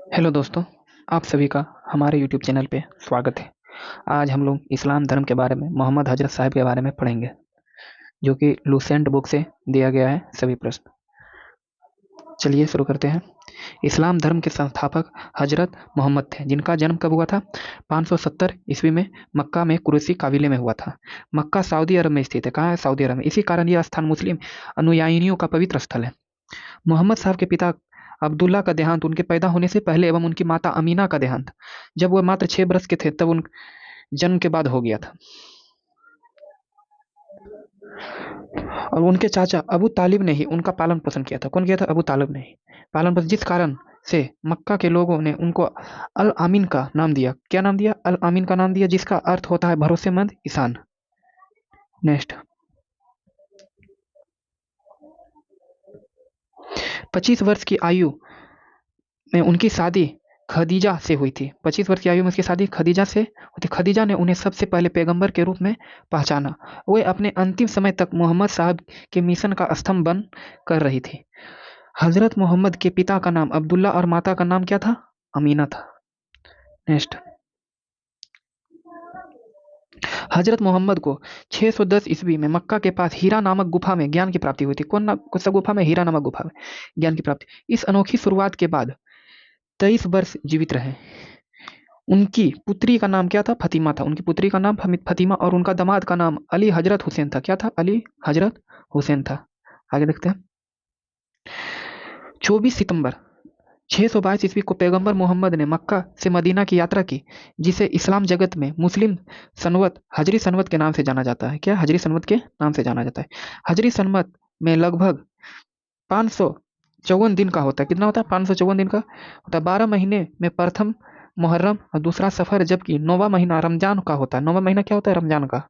Hello दोस्तों, आप सभी का हमारे यूट्यूब चैनल पे स्वागत है। आज हम लोग इस्लाम धर्म के बारे में मोहम्मद हजरत साहब के बारे में पढ़ेंगे, जो कि लूसेंट बुक से दिया गया है सभी प्रश्न। चलिए शुरू करते हैं। इस्लाम धर्म के संस्थापक हजरत मोहम्मद थे, जिनका जन्म कब हुआ था? 570 ईस्वी में मक्का में कुरैशी काबिले में हुआ था। मक्का सऊदी अरब में स्थित है। कहाँ है? सऊदी अरब में। इसी कारण यह स्थान मुस्लिम अनुयायियों का पवित्र स्थल है। मोहम्मद साहब के पिता अब्दुल्ला का देहांत उनके पैदा होने से पहले एवं उनकी माता अमीना का देहांत जब वह मात्र 6 वर्ष के थे तब उन जन्म के बाद हो गया था। और उनके चाचा अबू तालिब ने ही उनका पालन पोषण किया था। कौन किया था? अबू तालिब ने ही पालन पोषण, जिस कारण से मक्का के लोगों ने उनको अल आमीन का नाम दिया। क्या नाम दिया? अल आमीन का नाम दिया, जिसका अर्थ होता है भरोसेमंद इंसान। नेक्स्ट। 25 वर्ष की आयु में उनकी शादी खदीजा से हुई थी। 25 वर्ष की आयु में उसकी शादी खदीजा से हुई थी। खदीजा ने उन्हें सबसे पहले पैगंबर के रूप में पहचाना। वे अपने अंतिम समय तक मोहम्मद साहब के मिशन का स्तंभ बन कर रही थी। हजरत मोहम्मद के पिता का नाम अब्दुल्ला और माता का नाम क्या था? अमीना था। नेक्स्ट। हजरत मोहम्मद को 610 ईस्वी में मक्का के पास हीरा नामक गुफा में ज्ञान की प्राप्ति हुई थी। कौन सा गुफा में? हीरा नामक गुफा में ज्ञान की प्राप्ति। इस अनोखी शुरुआत के बाद 23 वर्ष जीवित रहे। उनकी पुत्री का नाम क्या था? फतीमा था। उनकी पुत्री का नाम फतीमा और उनका दामाद का नाम अली हजरत हुसैन था। क्या था? अली हजरत हुसैन था। आगे देखते हैं। 24 सितंबर 622 ईस्वी को पैगंबर मोहम्मद ने मक्का से मदीना की यात्रा की, जिसे इस्लाम जगत में मुस्लिम सनवत हजरी सनवत के नाम से जाना जाता है। क्या? हजरी सनवत के नाम से जाना जाता है। हजरी सनवत में लगभग 554 दिन का होता है। कितना होता है? 554 दिन का होता है। 12 महीने में प्रथम मुहर्रम और दूसरा सफर, जबकि 9वां महीना रमजान का होता है। 9वां महीना क्या होता है? रमजान का।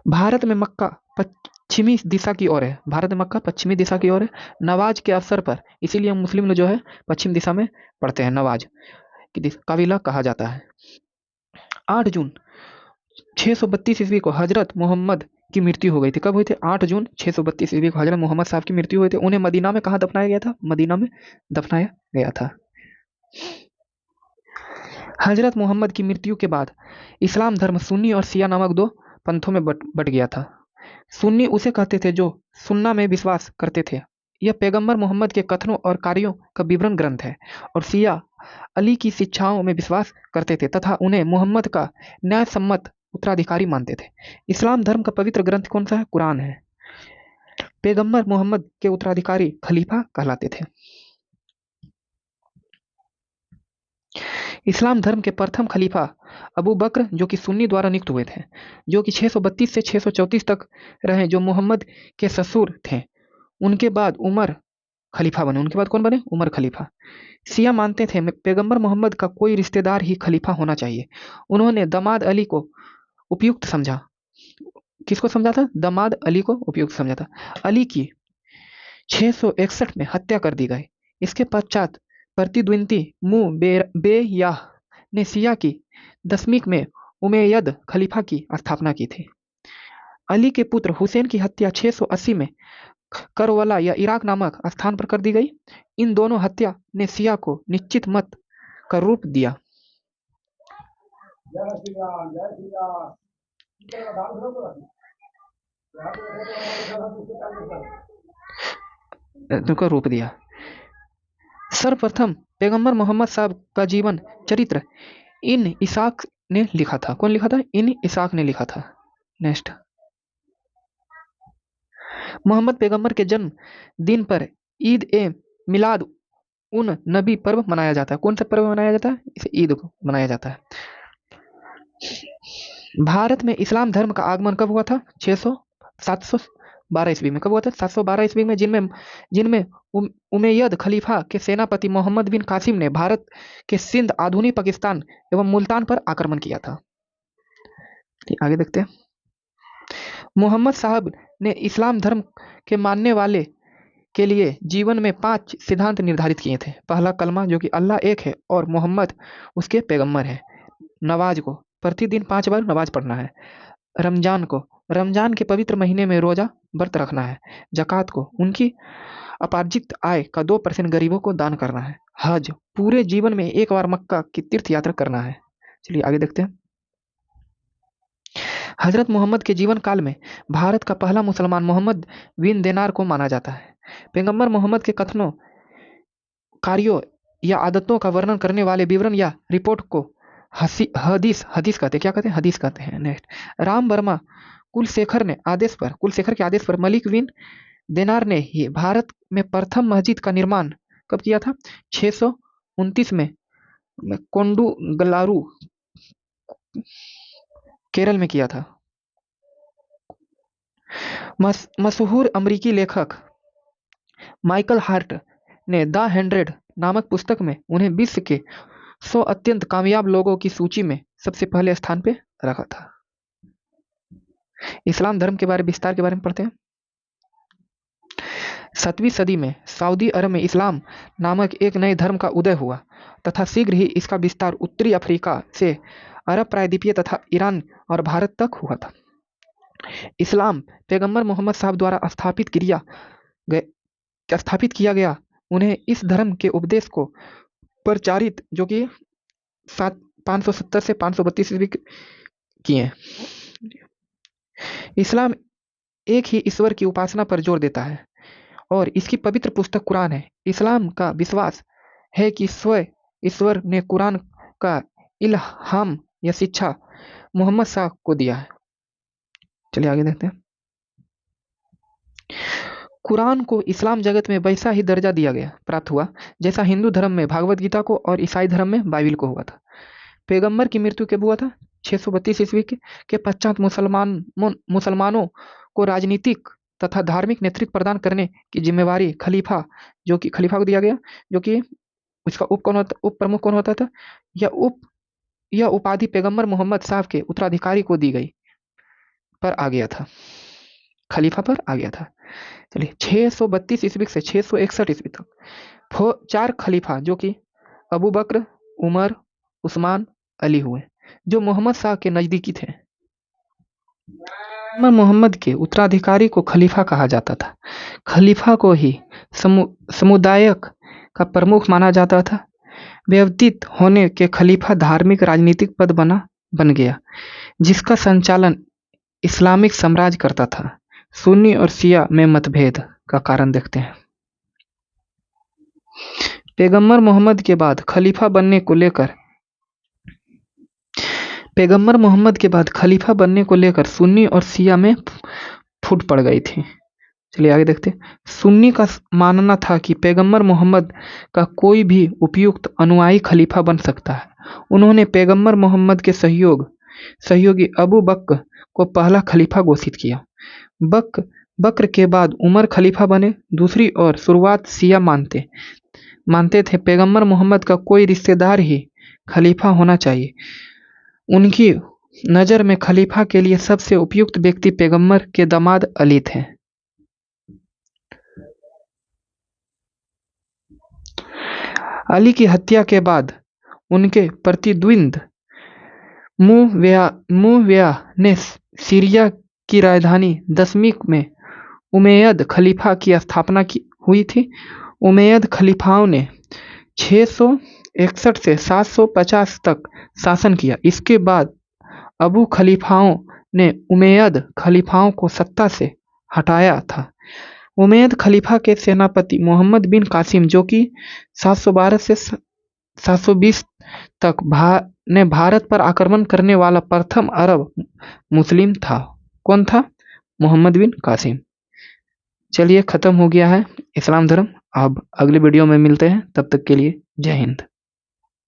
भारत में मक्का पश्चिमी दिशा की ओर है। भारत में मक्का पश्चिमी दिशा की ओर है, नवाज के अवसर पर। इसीलिए मुस्लिम लोग जो है पश्चिम दिशा में पढ़ते हैं। नवाज की दिशा काबिला कहा जाता है। 8 जून 632 ईस्वी को हजरत मोहम्मद की मृत्यु हो गई थी। कब हुई थी? 8 जून 632 ईस्वी को हजरत मोहम्मद साहब की मृत्यु हुई थी। उन्हें मदीना में कहाँ दफनाया गया था? मदीना में दफनाया गया था। हजरत मोहम्मद की मृत्यु के बाद इस्लाम धर्म सुन्नी और शिया नामक दो पंथों में बट गया था। सुन्नी उसे कहते थे जो सुन्ना में विश्वास करते थे। यह पैगंबर मोहम्मद के कथनों और कार्यों का विवरण ग्रंथ है। और शिया अली की शिक्षाओं में विश्वास करते थे तथा उन्हें मोहम्मद का न्यायसम्मत उत्तराधिकारी मानते थे। इस्लाम धर्म का पवित्र ग्रंथ कौन सा है? कुरान है। पैगंबर मोहम्मद के उत्तराधिकारी खलीफा कहलाते थे। इस्लाम धर्म के प्रथम खलीफा अबू बकर, जो कि सुन्नी द्वारा नियुक्त हुए थे, जो कि 632 से 634 तक रहे, जो मोहम्मद के ससुर थे। उनके बाद उमर खलीफा बने। उनके बाद कौन बने? उमर खलीफा। शिया मानते थे पैगंबर मोहम्मद का कोई रिश्तेदार ही खलीफा होना चाहिए। उन्होंने दामाद अली को उपयुक्त समझा। किसको समझा था? दामाद अली को उपयुक्त समझा था। अली की 661 में हत्या कर दी गई। इसके पश्चात प्रतिद्वंदी बेयाह ने सिया की दसवीं में उमैयद खलीफा की स्थापना की थी। अली के पुत्र हुसैन की हत्या 680 में करबला या इराक नामक स्थान पर कर दी गई। इन दोनों हत्या ने सिया को निश्चित मत का रूप दिया। का रूप दिया। सर्वप्रथम पैगंबर मोहम्मद साहब का जीवन चरित्र इन इसाक ने लिखा था। कौन लिखा था? इन इसाक ने लिखा था। नेक्स्ट। मोहम्मद पैगंबर के जन्म दिन पर ईद ए मिलाद उन नबी पर्व मनाया जाता है। कौन सा पर्व मनाया जाता है? इसे ईद को मनाया जाता है। भारत में इस्लाम धर्म का आगमन कब हुआ था? 712 ईस्वी में। कब हुआ था? 712 ईस्वी में, जिनमें जिनमें उमैयद खलीफा के सेनापति मोहम्मद बिन कासिम ने भारत के सिंध, आधुनिक पाकिस्तान एवं मुल्तान पर आक्रमण किया था। आगे देखते हैं। मोहम्मद साहब ने इस्लाम धर्म के मानने वाले के लिए जीवन में 5 सिद्धांत निर्धारित किए थे। पहला, कलमा, जो कि अल्लाह एक है और मोहम्मद उसके पैगंबर है। नमाज को प्रतिदिन 5 बार नमाज पढ़ना है। रमजान को रमजान के पवित्र महीने में रोजा व्रत रखना है। जक़ात को उनकी अपार्जित आय का 2% गरीबों को दान करना है। हज, पूरे जीवन में एक बार मक्का की तीर्थ यात्रा करना है। चलिए आगे देखते हैं। हजरत मोहम्मद के जीवन काल में भारत का पहला मुसलमान मोहम्मद बिन दिनार को माना जाता है। पैगंबर मोहम्मद के कथनों, कार्यों या आदतों का वर्णन करने वाले विवरण या रिपोर्ट को हदीस हदीस कहते हैं। क्या कहते हैं? हदीस कहते हैं। नेक्स्ट, राम वर्मा कुलशेखर के आदेश पर मलिक बिन दिनार ने ही भारत में प्रथम मस्जिद का निर्माण कब किया था? 629 में कोंडुगल्लारू, केरल में किया था। मशहूर अमेरिकी लेखक माइकल हार्ट ने द 100 नामक पुस्तक में उन्हें विश्व के 100 अत्यंत कामयाब लोगों की सूची में सबसे पहले स्थान पे रखा था। इस्लाम धर्म के विस्तार के बारे में पढ़ते हैं। 7वीं सदी में सऊदी अरब में इस्लाम नामक एक नए धर्म का उदय हुआ तथा शीघ्र ही इसका विस्तार उत्तरी अफ्रीका से अरब प्रायद्वीपीय तथा ईरान और भारत तक हुआ था। इस्लाम पैगंबर मोहम्मद साहब द्वारा स्थापित किया गया। उन्हें इस धर्म के उपदेश को प्रचारित जो कि 570 से 532 ईस्वी किए। इस्लाम एक ही ईश्वर की उपासना पर जोर देता है और इसकी पवित्र पुस्तक कुरान है। इस्लाम का विश्वास है कि स्वयं ईश्वर ने कुरान का इल्हाम या शिक्षा मोहम्मद साहब को दिया है। चलिए आगे देखते हैं। कुरान को इस्लाम जगत में वैसा ही दर्जा प्राप्त हुआ जैसा हिंदू धर्म में भागवत गीता को और ईसाई धर्म में बाइबिल को हुआ था। पैगंबर की मृत्यु कब हुआ था? 632 ईस्वी के पश्चात मुसलमानों को राजनीतिक तथा धार्मिक नेतृत्व प्रदान करने की जिम्मेवारी खलीफा को दिया गया, जो कि उसका उप प्रमुख कौन होता था? यह उपाधि पैगंबर मोहम्मद साहब के उत्तराधिकारी को दी गई पर आ गया था, खलीफा पर आ गया था। चलिए 632 ईस्वी से 661 ईस्वी तक 4 खलीफा जो कि अबू बकर, उमर, उस्मान, अली हुए, जो मोहम्मद साहब के नजदीकी थे। मोहम्मद के उत्तराधिकारी को खलीफा कहा जाता था। खलीफा को ही समुदाय का प्रमुख माना जाता था। व्यवतीत होने के खलीफा धार्मिक राजनीतिक पद बन गया जिसका संचालन इस्लामिक साम्राज्य करता था। सुन्नी और शिया में मतभेद का कारण देखते हैं। पैगंबर मोहम्मद के बाद खलीफा बनने को लेकर सुन्नी और शिया में फूट पड़ गई थी। चलिए आगे देखते हैं। सुन्नी का मानना था कि पैगंबर मोहम्मद का कोई भी उपयुक्त अनुयायी खलीफा बन सकता है। उन्होंने पैगंबर मोहम्मद के सहयोगी अबू बकर को पहला खलीफा घोषित किया। बकर के बाद उमर खलीफा बने। दूसरी ओर शुरुआत शिया मानते थे पैगंबर मोहम्मद का कोई रिश्तेदार ही खलीफा होना चाहिए। उनकी नज़र में खलीफा के लिए सबसे उपयुक्त व्यक्ति पैगंबर के दामाद अली थे। अली की हत्या के बाद उनके प्रतिद्वंद मुअविया ने सीरिया की राजधानी दमिश्क में उमैयद खलीफा की स्थापना हुई थी। उमैयद खलीफाओं ने 661 से 750 तक शासन किया। इसके बाद अबू खलीफाओं ने उमैयद खलीफाओं को सत्ता से हटाया था। उमैयद खलीफा के सेनापति मोहम्मद बिन कासिम जो कि 712 से 720 तक भारत पर आक्रमण करने वाला प्रथम अरब मुस्लिम था। कौन था? मोहम्मद बिन कासिम। चलिए खत्म हो गया है इस्लाम धर्म। अब अगले वीडियो में मिलते हैं, तब तक के लिए जय हिंद।